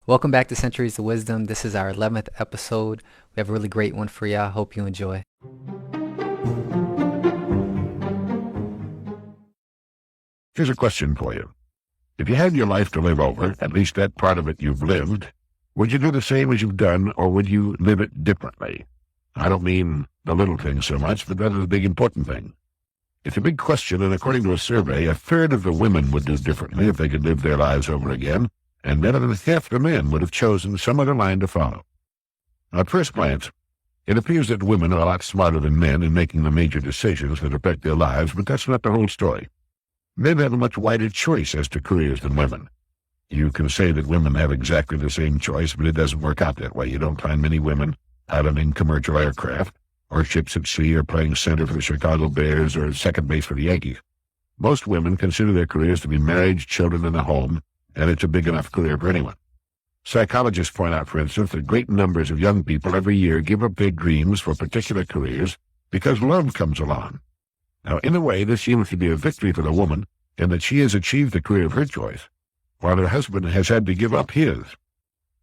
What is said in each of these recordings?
Welcome back to Centuries of Wisdom. This is our 11th episode. We have a really great one for you. I hope you enjoy. Here's a question for you. If you had your life to live over, at least that part of it you've lived, would you do the same as you've done, or would you live it differently? I don't mean the little things so much, but rather the big important thing. It's a big question, and according to a survey, a third of the women would do differently if they could live their lives over again, and better than half the men would have chosen some other line to follow. Now, at first glance, it appears that women are a lot smarter than men in making the major decisions that affect their lives, but that's not the whole story. Men have a much wider choice as to careers than women. You can say that women have exactly the same choice, but it doesn't work out that way. You don't find many women piloting commercial aircraft, or ships at sea, or playing center for the Chicago Bears, or second base for the Yankees. Most women consider their careers to be marriage, children, and a home, and it's a big enough career for anyone. Psychologists point out, for instance, that great numbers of young people every year give up their dreams for particular careers because love comes along. Now, in a way, this seems to be a victory for the woman in that she has achieved the career of her choice, while her husband has had to give up his.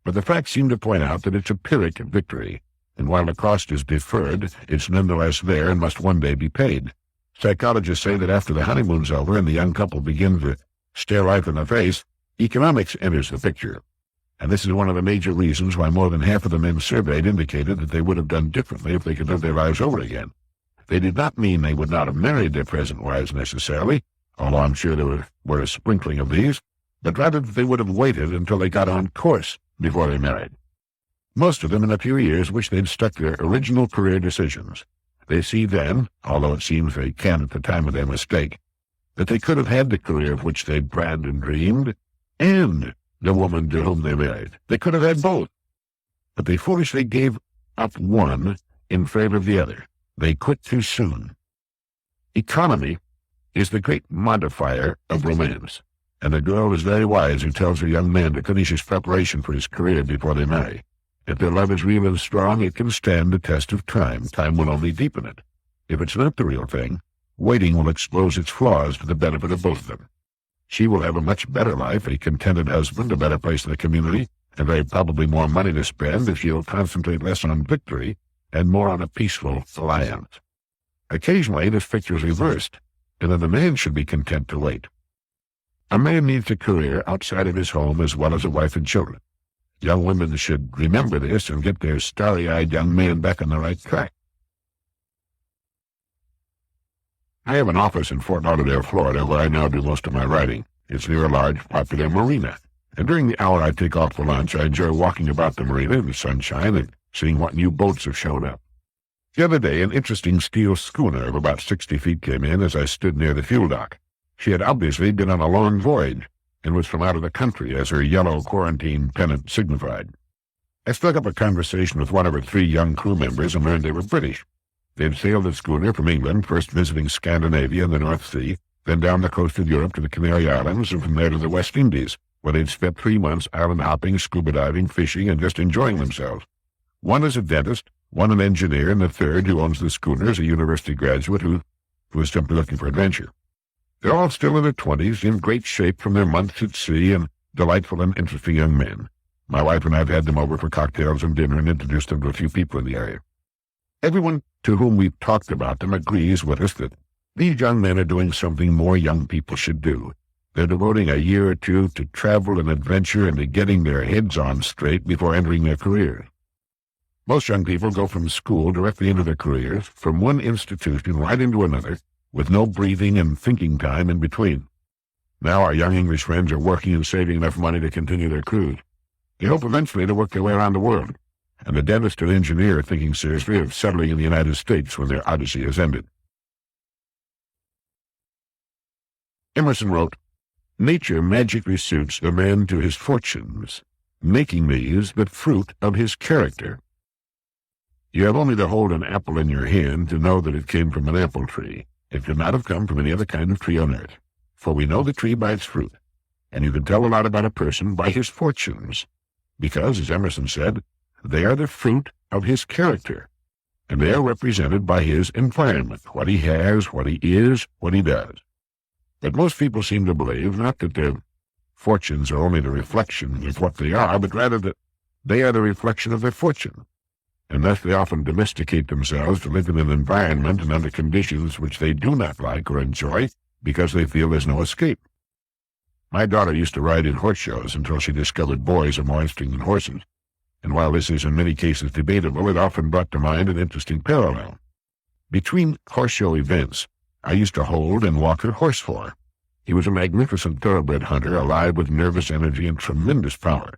But the facts seem to point out that it's a Pyrrhic victory, and while the cost is deferred, it's nonetheless there and must one day be paid. Psychologists say that after the honeymoon's over and the young couple begin to stare life in the face, economics enters the picture. And this is one of the major reasons why more than half of the men surveyed indicated that they would have done differently if they could live their lives over again. They did not mean they would not have married their present wives necessarily, although I'm sure there were a sprinkling of these, but rather that they would have waited until they got on course before they married. Most of them in a few years wish they'd stuck to their original career decisions. They see then, although it seems they can at the time of their mistake, that they could have had the career of which they planned and dreamed, and the woman to whom they married. They could have had both. But they foolishly gave up one in favor of the other. They quit too soon. Economy is the great modifier of romance, and a girl is very wise who tells her young man to finish his preparation for his career before they marry. If their love is real and strong, it can stand the test of time. Time will only deepen it. If it's not the real thing, waiting will expose its flaws to the benefit of both of them. She will have a much better life, a contented husband, a better place in the community, and very probably more money to spend if she'll concentrate less on victory and more on a peaceful alliance. Occasionally, this picture is reversed, and then the man should be content to wait. A man needs a career outside of his home as well as a wife and children. Young women should remember this and get their starry-eyed young man back on the right track. I have an office in Fort Lauderdale, Florida, where I now do most of my writing. It's near a large, popular marina, and during the hour I take off for lunch, I enjoy walking about the marina in the sunshine and seeing what new boats have shown up. The other day, an interesting steel schooner of about 60 feet came in as I stood near the fuel dock. She had obviously been on a long voyage and was from out of the country, as her yellow quarantine pennant signified. I struck up a conversation with one of her 3 young crew members and learned they were British. They'd sailed the schooner from England, first visiting Scandinavia and the North Sea, then down the coast of Europe to the Canary Islands, and from there to the West Indies, where they'd spent 3 months island hopping, scuba diving, fishing, and just enjoying themselves. One is a dentist, one an engineer, and the third, who owns the schooner, is a university graduate who is simply looking for adventure. They're all still in their 20s, in great shape from their months at sea, and delightful and interesting young men. My wife and I have had them over for cocktails and dinner and introduced them to a few people in the area. Everyone to whom we've talked about them agrees with us that these young men are doing something more young people should do. They're devoting a year or two to travel and adventure and to getting their heads on straight before entering their careers. Most young people go from school directly into their careers, from one institution right into another, with no breathing and thinking time in between. Now our young English friends are working and saving enough money to continue their cruise. They hope eventually to work their way around the world, and the dentist and engineer are thinking seriously of settling in the United States when their odyssey has ended. Emerson wrote, "Nature magically suits a man to his fortunes, making these the fruit of his character." You have only to hold an apple in your hand to know that it came from an apple tree. It could not have come from any other kind of tree on earth, for we know the tree by its fruit, and you can tell a lot about a person by his fortunes, because, as Emerson said, they are the fruit of his character, and they are represented by his environment, what he has, what he is, what he does. But most people seem to believe not that their fortunes are only the reflection of what they are, but rather that they are the reflection of their fortune. And thus they often domesticate themselves to live in an environment and under conditions which they do not like or enjoy because they feel there's no escape. My daughter used to ride in horse shows until she discovered boys are more interesting than horses. And while this is in many cases debatable, it often brought to mind an interesting parallel. Between horse show events, I used to hold and walk her horse for her. He was a magnificent thoroughbred hunter, alive with nervous energy and tremendous power.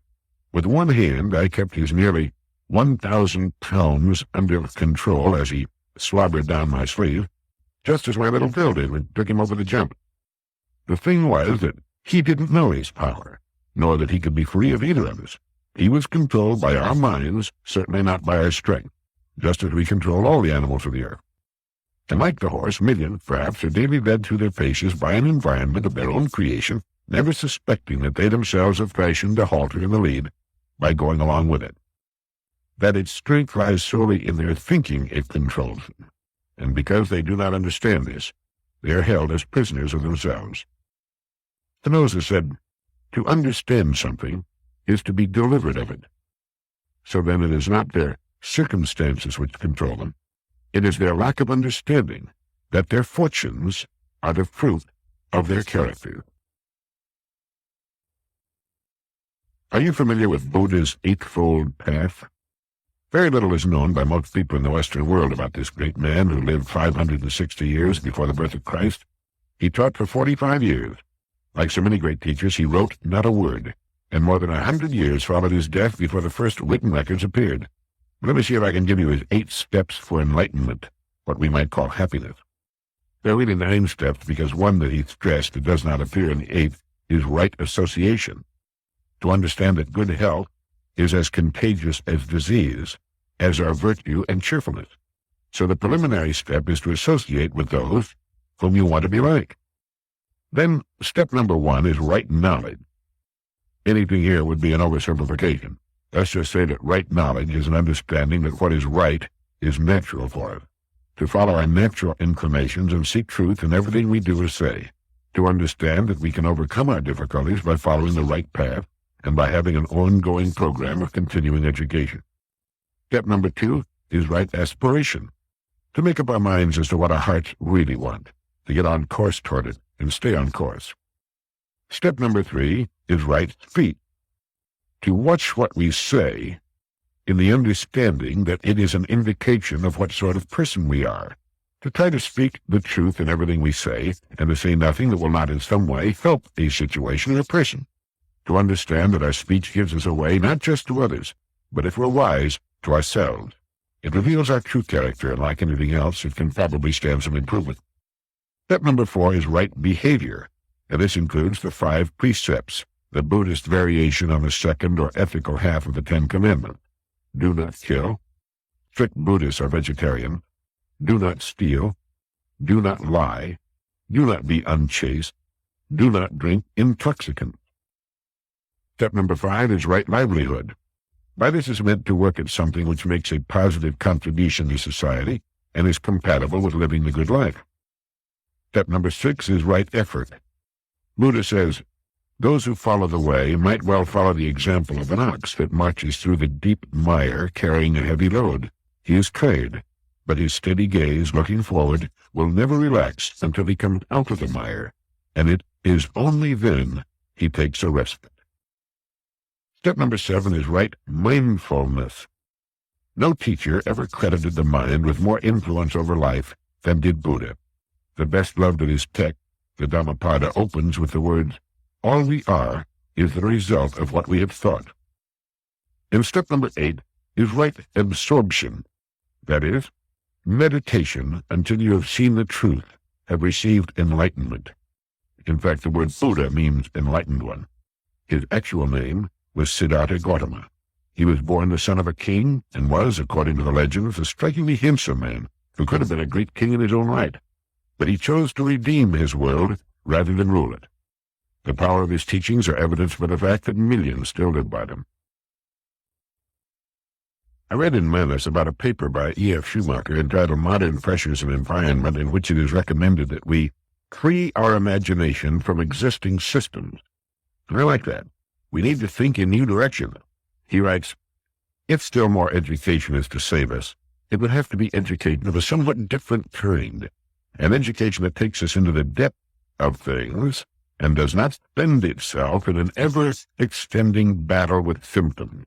With one hand, I kept his nearly 1,000 pounds under control as he slobbered down my sleeve, just as my little Phil did when took him over the jump. The thing was that he didn't know his power, nor that he could be free of either of us. He was controlled by our minds, certainly not by our strength, just as we control all the animals of the earth. And like the horse, millions, perhaps, are daily led through their paces by an environment of their own creation, never suspecting that they themselves have fashioned a halter in the lead by going along with it. That its strength lies solely in their thinking it controls them, and because they do not understand this, they are held as prisoners of themselves. Spinoza said, "To understand something is to be delivered of it." So then it is not their circumstances which control them. It is their lack of understanding that their fortunes are the fruit of their character. Are you familiar with Buddha's Eightfold Path? Very little is known by most people in the Western world about this great man who lived 560 years before the birth of Christ. He taught for 45 years. Like so many great teachers, he wrote not a word, and more than 100 years followed his death before the first written records appeared. Let me see if I can give you his 8 steps for enlightenment, what we might call happiness. There are really 9 steps because one that he stressed that does not appear in the 8th is right association. To understand that good health is as contagious as disease, as are virtue and cheerfulness. So the preliminary step is to associate with those whom you want to be like. Then step number 1 is right knowledge. Anything here would be an oversimplification. Let's just say that right knowledge is an understanding that what is right is natural for us. To follow our natural inclinations and seek truth in everything we do or say. To understand that we can overcome our difficulties by following the right path and by having an ongoing program of continuing education. Step number 2 is right aspiration. To make up our minds as to what our hearts really want. To get on course toward it and stay on course. Step number 3 is right speech. To watch what we say in the understanding that it is an indication of what sort of person we are. To try to speak the truth in everything we say, and to say nothing that will not in some way help a situation or a person. To understand that our speech gives us away not just to others, but if we're wise, to ourselves. It reveals our true character, and like anything else, it can probably stand some improvement. Step number 4 is right behavior, and this includes the 5 precepts, the Buddhist variation on the second or ethical half of the 10 Commandments. Do not kill. Strict Buddhists are vegetarian. Do not steal. Do not lie. Do not be unchaste. Do not drink intoxicants. Step number 5 is right livelihood. By this is meant to work at something which makes a positive contribution to society and is compatible with living the good life. Step number 6 is right effort. Buddha says, those who follow the way might well follow the example of an ox that marches through the deep mire carrying a heavy load. He is tired, but his steady gaze, looking forward, will never relax until he comes out of the mire, and it is only then he takes a respite. Step number 7 is right mindfulness. No teacher ever credited the mind with more influence over life than did Buddha. The best loved of his text, the Dhammapada, opens with the words, all we are is the result of what we have thought. And step number 8 is right absorption. That is, meditation until you have seen the truth, have received enlightenment. In fact, the word Buddha means enlightened one. His actual name was Siddhartha Gautama. He was born the son of a king and was, according to the legends, a strikingly handsome man who could have been a great king in his own right. But he chose to redeem his world rather than rule it. The power of his teachings are evidenced by the fact that millions still live by them. I read in Immerse about a paper by E.F. Schumacher entitled Modern Pressures and Environment, in which it is recommended that we free our imagination from existing systems I like that. We need to think in new directions. He writes, if still more education is to save us, it would have to be education of a somewhat different kind, an education that takes us into the depth of things and does not spend itself in an ever-extending battle with symptoms.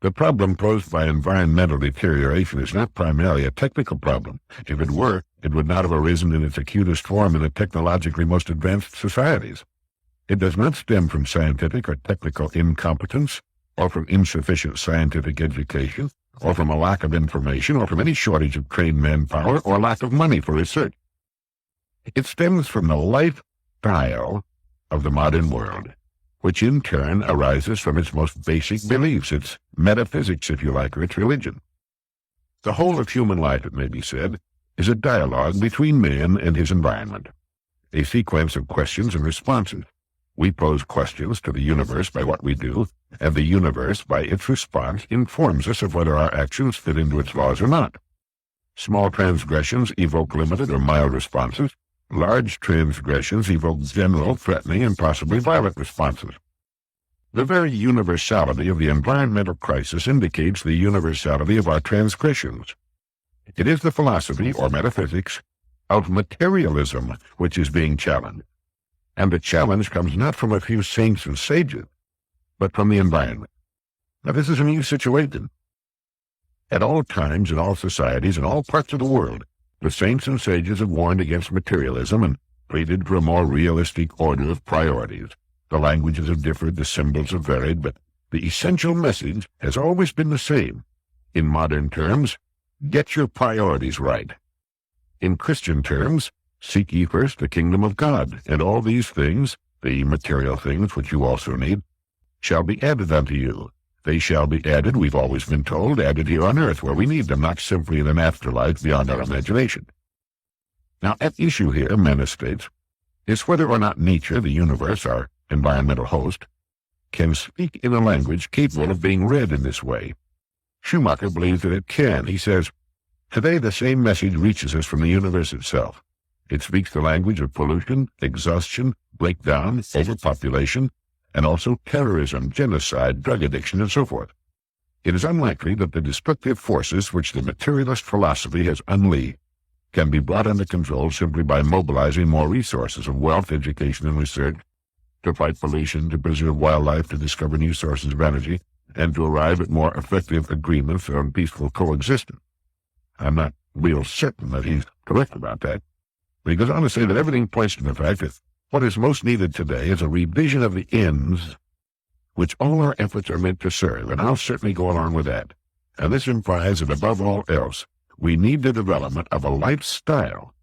The problem posed by environmental deterioration is not primarily a technical problem. If it were, it would not have arisen in its acutest form in the technologically most advanced societies. It does not stem from scientific or technical incompetence, or from insufficient scientific education, or from a lack of information, or from any shortage of trained manpower, or lack of money for research. It stems from the lifestyle of the modern world, which in turn arises from its most basic beliefs, its metaphysics, if you like, or its religion. The whole of human life, it may be said, is a dialogue between man and his environment, a sequence of questions and responses. We pose questions to the universe by what we do, and the universe, by its response, informs us of whether our actions fit into its laws or not. Small transgressions evoke limited or mild responses. Large transgressions evoke general, threatening, and possibly violent responses. The very universality of the environmental crisis indicates the universality of our transgressions. It is the philosophy, or metaphysics, of materialism which is being challenged. And the challenge comes not from a few saints and sages, but from the environment. Now, this is a new situation. At all times, in all societies, in all parts of the world, the saints and sages have warned against materialism and pleaded for a more realistic order of priorities. The languages have differed, the symbols have varied, but the essential message has always been the same. In modern terms, get your priorities right. In Christian terms, seek ye first the kingdom of God, and all these things, the material things which you also need, shall be added unto you. They shall be added, we've always been told, added here on earth, where we need them, not simply in an afterlife beyond our imagination. Now, at issue here, Menace states, is whether or not nature, the universe, our environmental host, can speak in a language capable of being read in this way. Schumacher believes that it can. He says, today the same message reaches us from the universe itself. It speaks the language of pollution, exhaustion, breakdown, overpopulation, and also terrorism, genocide, drug addiction, and so forth. It is unlikely that the destructive forces which the materialist philosophy has unleashed can be brought under control simply by mobilizing more resources of wealth, education, and research to fight pollution, to preserve wildlife, to discover new sources of energy, and to arrive at more effective agreements on peaceful coexistence. I'm not real certain that he's correct about that, but he goes on to say that everything points to the fact that what is most needed today is a revision of the ends which all our efforts are meant to serve, and I'll certainly go along with that. And this implies that above all else, we need the development of a lifestyle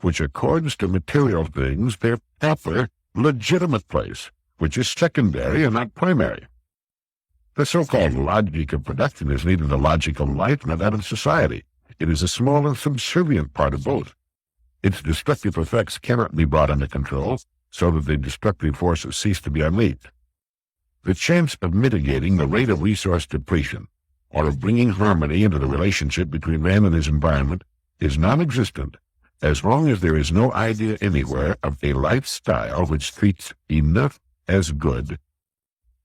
which accords to material things their proper, legitimate place, which is secondary and not primary. The so-called logic of production is neither the logic of life nor that of society. It is a small and subservient part of both. Its destructive effects cannot be brought under control so that the destructive forces cease to be unleashed. The chance of mitigating the rate of resource depletion or of bringing harmony into the relationship between man and his environment is non-existent as long as there is no idea anywhere of a lifestyle which treats enough as good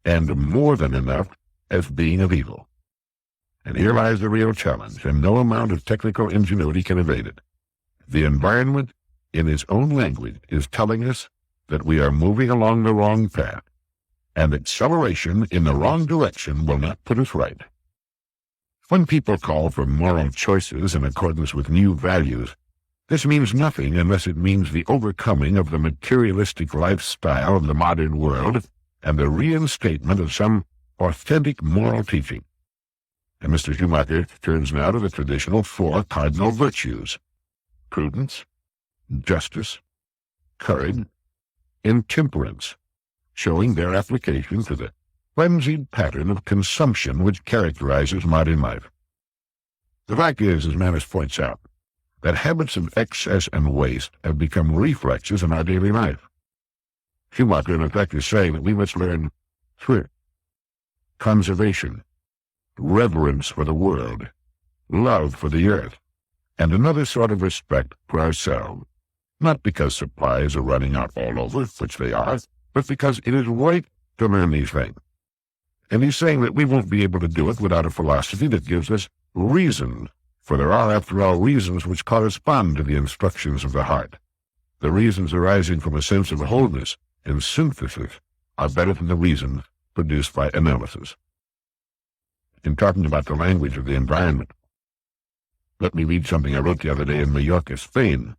and more than enough as being of evil. And here lies the real challenge, and no amount of technical ingenuity can evade it. The environment, in its own language, is telling us that we are moving along the wrong path, and acceleration in the wrong direction will not put us right. When people call for moral choices in accordance with new values, this means nothing unless it means the overcoming of the materialistic lifestyle of the modern world and the reinstatement of some authentic moral teaching. And Mr. Schumacher turns now to the traditional 4 cardinal virtues: prudence, justice, courage, and temperance, showing their application to the frenzied pattern of consumption which characterizes modern life. The fact is, as Menace points out, that habits of excess and waste have become reflexes in our daily life. Schumacher, in effect, is saying that we must learn thrift, conservation, reverence for the world, love for the earth, and another sort of respect for ourselves, not because supplies are running out all over, which they are, but because it is right to learn these things. And he's saying that we won't be able to do it without a philosophy that gives us reason, for there are, after all, reasons which correspond to the instructions of the heart. The reasons arising from a sense of wholeness and synthesis are better than the reasons produced by analysis. In talking about the language of the environment, let me read something I wrote the other day in Mallorca, Spain.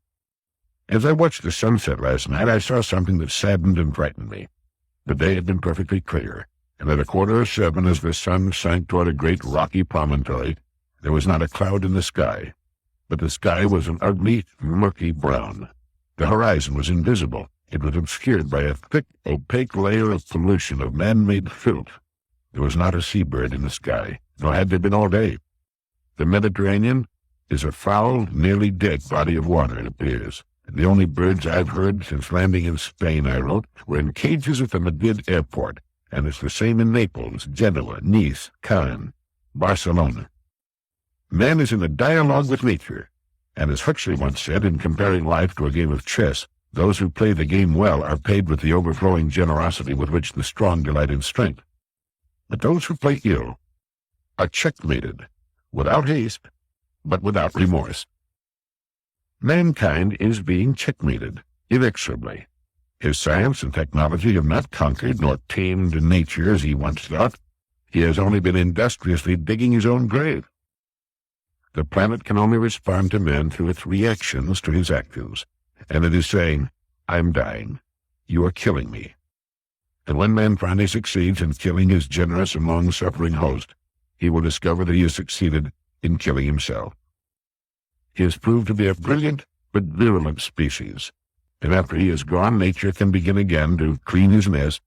As I watched the sunset last night, I saw something that saddened and frightened me. The day had been perfectly clear, and at 7:15, as the sun sank toward a great rocky promontory, there was not a cloud in the sky, but the sky was an ugly, murky brown. The horizon was invisible. It was obscured by a thick, opaque layer of pollution, of man-made filth. There was not a seabird in the sky, nor had there been all day. The Mediterranean is a foul, nearly dead body of water, it appears. The only birds I've heard since landing in Spain, I wrote, were in cages at the Madrid airport, and it's the same in Naples, Genoa, Nice, Cannes, Barcelona. Man is in a dialogue with nature, and as Huxley once said in comparing life to a game of chess, those who play the game well are paid with the overflowing generosity with which the strong delight in strength. But those who play ill are checkmated, without haste, but without remorse. Mankind is being checkmated, inexorably. His science and technology have not conquered nor tamed nature as he once thought. He has only been industriously digging his own grave. The planet can only respond to man through its reactions to his actions, and it is saying, I'm dying. You are killing me. And when man finally succeeds in killing his generous and long-suffering host, he will discover that he has succeeded in killing himself. He has proved to be a brilliant but virulent species, and after he is gone, nature can begin again to clean his mess,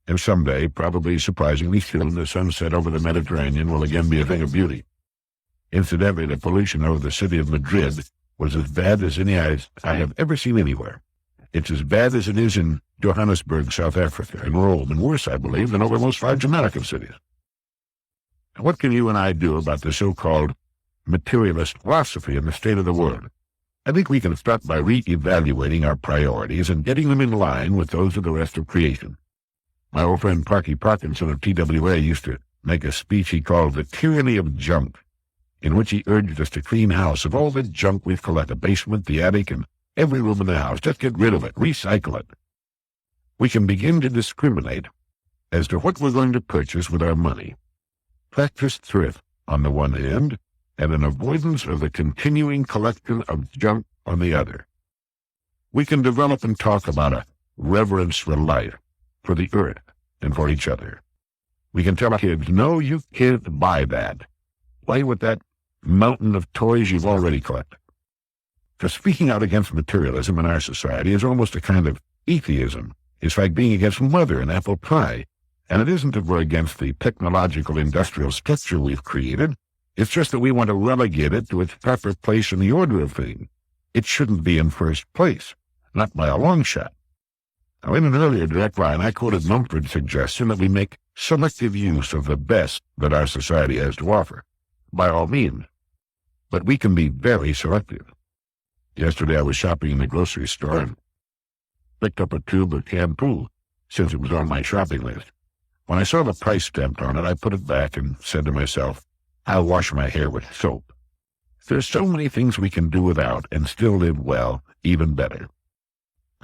and someday, probably surprisingly soon, the sunset over the Mediterranean will again be a thing of beauty. Incidentally, the pollution over the city of Madrid was as bad as any I have ever seen anywhere. It's as bad as it is in Johannesburg, South Africa, and Rome, and worse, I believe, than over most large American cities. Now, what can you and I do about the so-called materialist philosophy in the state of the world? I think we can start by re-evaluating our priorities and getting them in line with those of the rest of creation. My old friend Parky Parkinson of TWA used to make a speech he called The Tyranny of Junk, in which he urged us to clean house of all the junk we've collected, the basement, the attic, and every room in the house. Just get rid of it, recycle it. We can begin to discriminate as to what we're going to purchase with our money. Practice thrift on the one hand, and an avoidance of the continuing collection of junk on the other. We can develop and talk about a reverence for life, for the earth, and for each other. We can tell our kids, no, you can't buy that. Play with that mountain of toys you've already collected. For speaking out against materialism in our society is almost a kind of atheism. It's like being against mother and apple pie. And it isn't that we're against the technological industrial structure we've created. It's just that we want to relegate it to its proper place in the order of things. It shouldn't be in first place, not by a long shot. Now, in an earlier direct line, I quoted Mumford's suggestion that we make selective use of the best that our society has to offer. By all means. But we can be very selective. Yesterday I was shopping in the grocery store and picked up a tube of shampoo, since it was on my shopping list. When I saw the price stamped on it, I put it back and said to myself, I'll wash my hair with soap. There's so many things we can do without and still live well, even better.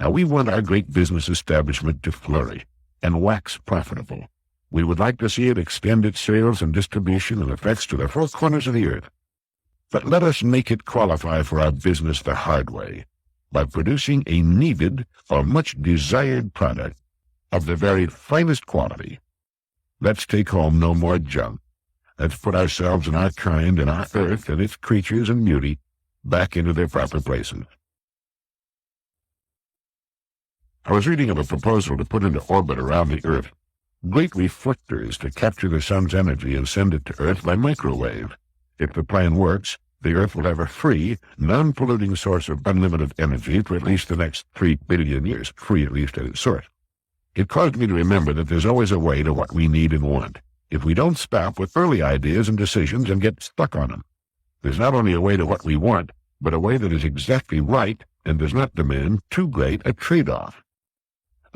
Now, we want our great business establishment to flourish and wax profitable. We would like to see it extend its sales and distribution and effects to the four corners of the earth. But let us make it qualify for our business the hard way, by producing a needed or much desired product of the very finest quality. Let's take home no more junk. Let's put ourselves and our kind and our earth and its creatures and beauty back into their proper places. I was reading of a proposal to put into orbit around the earth great reflectors to capture the sun's energy and send it to Earth by microwave. If the plan works, the Earth will have a free, non-polluting source of unlimited energy for at least the next 3 billion years, free at least at its source. It caused me to remember that there's always a way to what we need and want, if we don't stop with early ideas and decisions and get stuck on them. There's not only a way to what we want, but a way that is exactly right and does not demand too great a trade-off.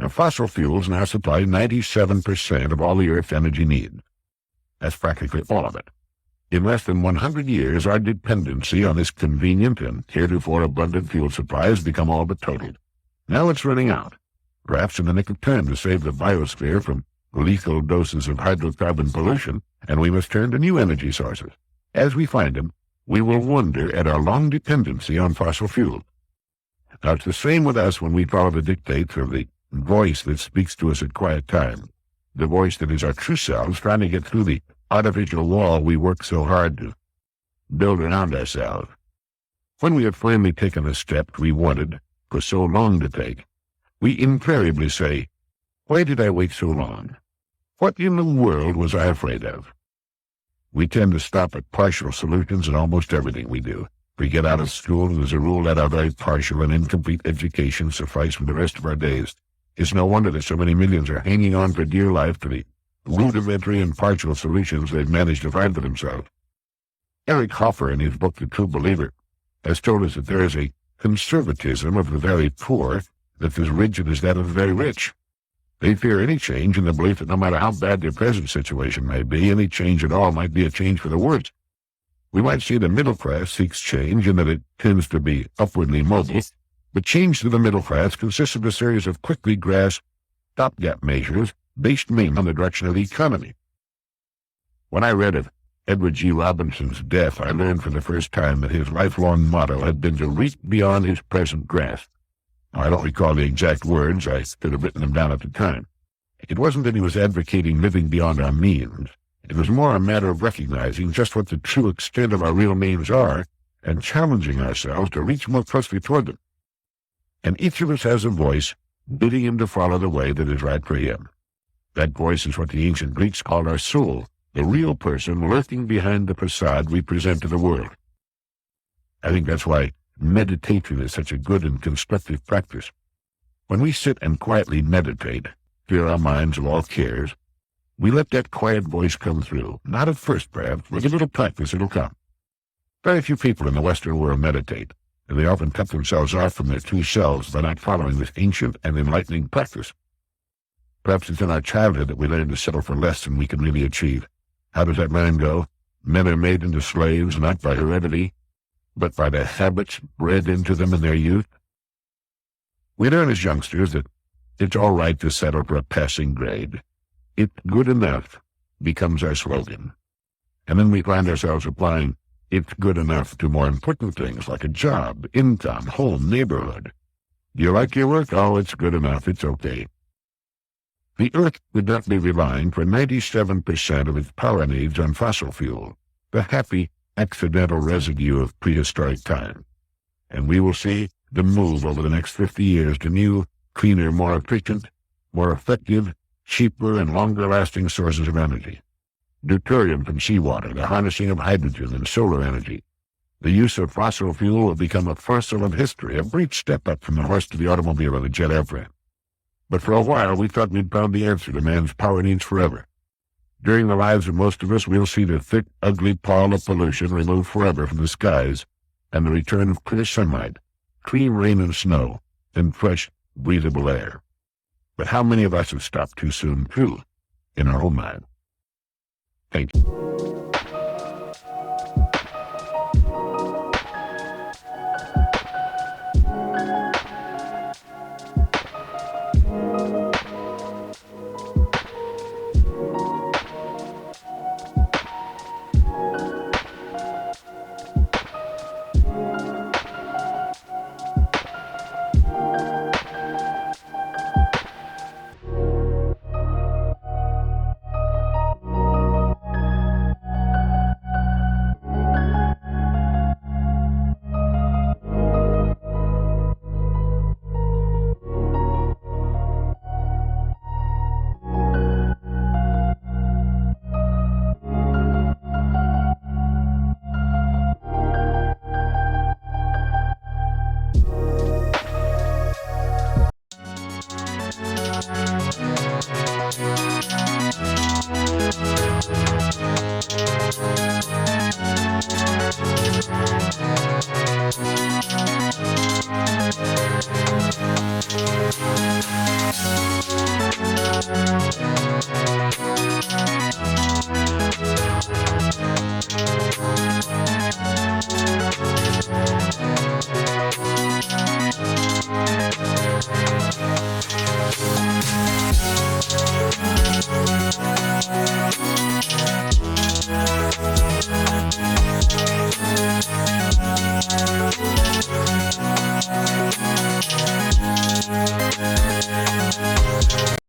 Now, fossil fuels now supply 97% of all the Earth's energy needs. That's practically all of it. In less than 100 years, our dependency on this convenient and heretofore abundant fuel supply has become all but total. Now it's running out, perhaps in the nick of time to save the biosphere from lethal doses of hydrocarbon pollution, and we must turn to new energy sources. As we find them, we will wonder at our long dependency on fossil fuel. Now, it's the same with us when we follow the dictates of the voice that speaks to us at quiet time, the voice that is our true selves trying to get through the artificial wall we work so hard to build around ourselves. When we have finally taken a step we wanted for so long to take, we invariably say, "Why did I wait so long? What in the world was I afraid of?" We tend to stop at partial solutions in almost everything we do. We get out of school, and as a rule, let our very partial and incomplete education suffice for the rest of our days. It's no wonder that so many millions are hanging on for dear life to the rudimentary and partial solutions they've managed to find for themselves. Eric Hoffer, in his book The True Believer, has told us that there is a conservatism of the very poor that's as rigid as that of the very rich. They fear any change in the belief that no matter how bad their present situation may be, any change at all might be a change for the worse. We might say the middle class seeks change in that it tends to be upwardly mobile, but change to the middle class consists of a series of quickly grasped stopgap measures based mainly on the direction of the economy. When I read of Edward G. Robinson's death, I learned for the first time that his lifelong motto had been to reach beyond his present grasp. I don't recall the exact words. I could have written them down at the time. It wasn't that he was advocating living beyond our means. It was more a matter of recognizing just what the true extent of our real means are and challenging ourselves to reach more closely toward them. And each of us has a voice bidding him to follow the way that is right for him. That voice is what the ancient Greeks called our soul, the real person lurking behind the facade we present to the world. I think that's why meditation is such a good and constructive practice. When we sit and quietly meditate, clear our minds of all cares, we let that quiet voice come through. Not at first, perhaps. With a little practice, it'll come. Very few people in the Western world meditate, and they often cut themselves off from their true selves by not following this ancient and enlightening practice. Perhaps it's in our childhood that we learn to settle for less than we can really achieve. How does that line go? Men are made into slaves not by heredity, but by the habits bred into them in their youth. We learn as youngsters that it's all right to settle for a passing grade. "It's good enough" becomes our slogan. And then we find ourselves applying "it's good enough" to more important things like a job, income, home, neighborhood. Do you like your work? Oh, it's good enough. It's okay. The Earth would not be relying for 97% of its power needs on fossil fuel, the happy, accidental residue of prehistoric time. And we will see the move over the next 50 years to new, cleaner, more efficient, more effective, cheaper, and longer-lasting sources of energy. Deuterium from seawater, the harnessing of hydrogen and solar energy. The use of fossil fuel will become a fossil of history, a brief step up from the horse to the automobile and the jet airplane. But for a while, we thought we'd found the answer to man's power needs forever. During the lives of most of us, we'll see the thick, ugly pall of pollution removed forever from the skies, and the return of clear sunlight, clean rain and snow, and fresh, breathable air. But how many of us have stopped too soon, too, in our own mind? Thank you.